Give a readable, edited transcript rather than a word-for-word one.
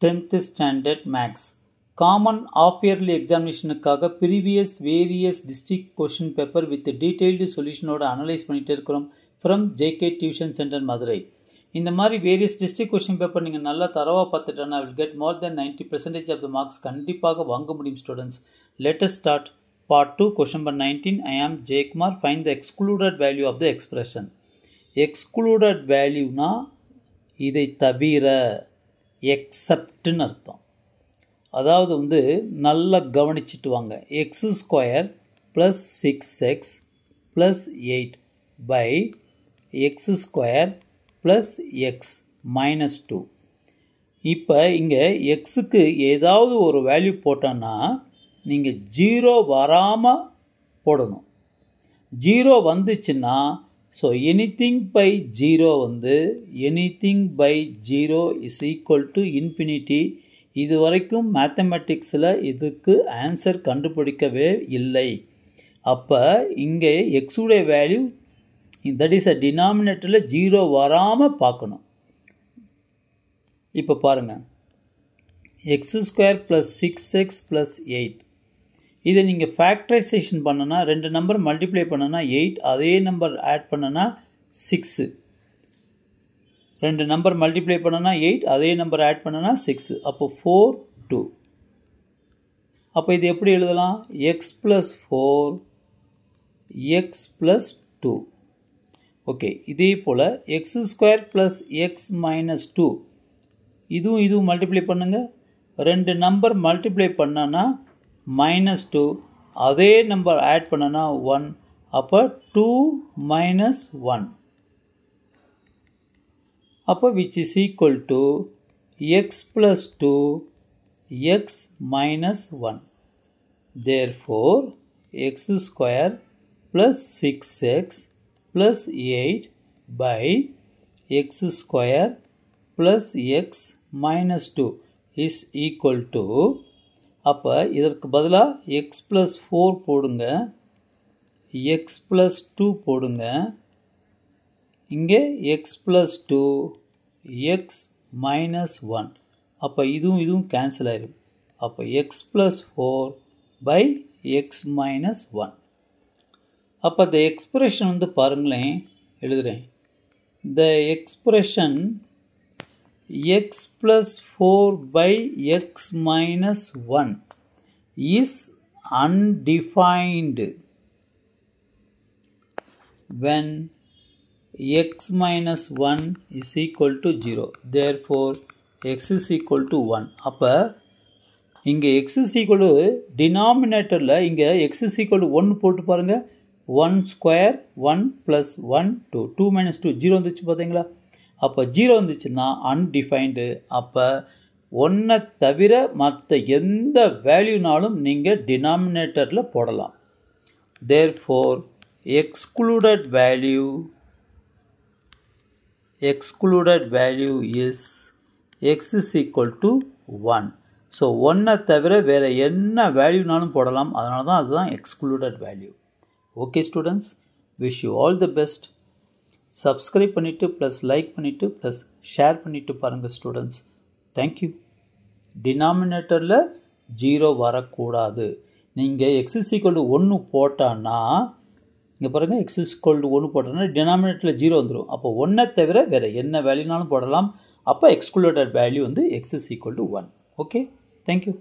10th standard max common half-yearly examinationக்காக previous various district question paper with detailed solution ஓட analyse பண்ணிட்டு இருக்கிறோம் from JK Tuition Center Madurai. இந்த மாதிரி various district question paper நீங்கள் நல்லா தரவா பார்த்துட்டா will get more than 90% of the marks கண்டிப்பாக வாங்க முடியும் students. Let us start part 2 question number 19. I am J Kumar. Find the excluded value of the expression. Excluded value na இதை தவிர எக்ஸப்ட்னு அர்த்தம். அதாவது வந்து நல்லா கவனிச்சிட்டு வாங்க. X square plus 6x plus 8 by x square plus x minus 2. இப்போ இங்கே எக்ஸுக்கு ஏதாவது ஒரு வேல்யூ போட்டோன்னா நீங்கள் 0 வராமல் போடணும். 0 வந்துச்சுன்னா ஸோ anything by 0 வந்து anything by 0 is equal to infinity. இது வரைக்கும் மேத்தமெட்டிக்ஸில் இதுக்கு ஆன்சர் கண்டுபிடிக்கவே இல்லை. அப்போ இங்கே எக்ஸுடைய வேல்யூ தட் இஸ் அ டினாமினேட்டரில் 0 வராமல் பார்க்கணும். இப்போ பாருங்கள், X square plus 6x plus 8 இதை நீங்கள் ஃபேக்டரைசேஷன் பண்ணனா 2 நம்பர் மல்டிப்ளை பண்ணனா 8, அதே நம்பர் ஆட் பண்ணனா 6. 2 நம்பர் மல்டிப்ளை பண்ணனா 8, அதே நம்பர் ஆட் பண்ணனா 6. அப்போ 4 2. அப்போ இது எப்படி எழுதலாம்? X plus 4 x plus 2. Okay, இதே போல் x square plus x minus 2 இதுவும் மல்டிப்ளை பண்ணுங்க. 2 நம்பர் மல்டிப்ளை பண்ணனா minus 2, அதே நம்பர் ஆட் பண்ணனா 1. அப்போ 2 minus 1. அப்போ which is equal to x plus 2 x minus 1. Therefore x square plus 6x plus 8 by x square plus x minus 2 is equal to, அப்போ இதற்கு பதிலாக எக்ஸ் ப்ளஸ் 4 போடுங்க, X plus 2 போடுங்க, இங்கே எக்ஸ் ப்ளஸ் 2 எக்ஸ் மைனஸ் 1. அப்போ இதுவும் cancel ஆயிடும். அப்போ x plus 4 by x minus 1. அப்போ இந்த எக்ஸ்பிரஷன் வந்து பாருங்களேன், எழுதுகிறேன். The expression x plus 4 by x minus 1 is undefined when x minus 1 is equal to 0. Therefore x is equal to 1. அப்போ இங்கே x is equal to denominatorல இங்கே x is equal to 1 போட்டு பாருங்க. 1 square 1 plus 1 2 2 minus 2 0 வந்துச்சு பார்த்தீங்களா? அப்போ 0 வந்துச்சுன்னா undefined. அப்போ 1 தவிர மற்ற எந்த வேல்யூனாலும் நீங்கள் டினாமினேட்டரில் போடலாம். Therefore excluded value is X is equal to 1. So 1 தவிர வேறு என்ன வேல்யூனாலும் போடலாம். அதனால தான் அதுதான் excluded value. Okay students, wish you all the best. Subscribe பண்ணிவிட்டு ப்ளஸ் லைக் பண்ணிவிட்டு ப்ளஸ் ஷேர் பண்ணிவிட்டு பாருங்கள் ஸ்டூடெண்ட்ஸ். தேங்க்யூ. டினாமினேட்டரில் 0 வரக்கூடாது. நீங்கள் எக்ஸ் இஸ் ஈக்குவல் டு 1 போட்டான்னா இங்கே பாருங்கள், எக்ஸ் இஸ் ஈக்குவல் டு 1 போட்டோன்னா டினாமினேட்டரில் 0 வந்துடும். அப்போ 1 தவிர வேறு என்ன வேல்யூனாலும் போடலாம். அப்போ எக்ஸ்க்ளூடட் வேல்யூ வந்து X is equal to 1. Okay, thank you.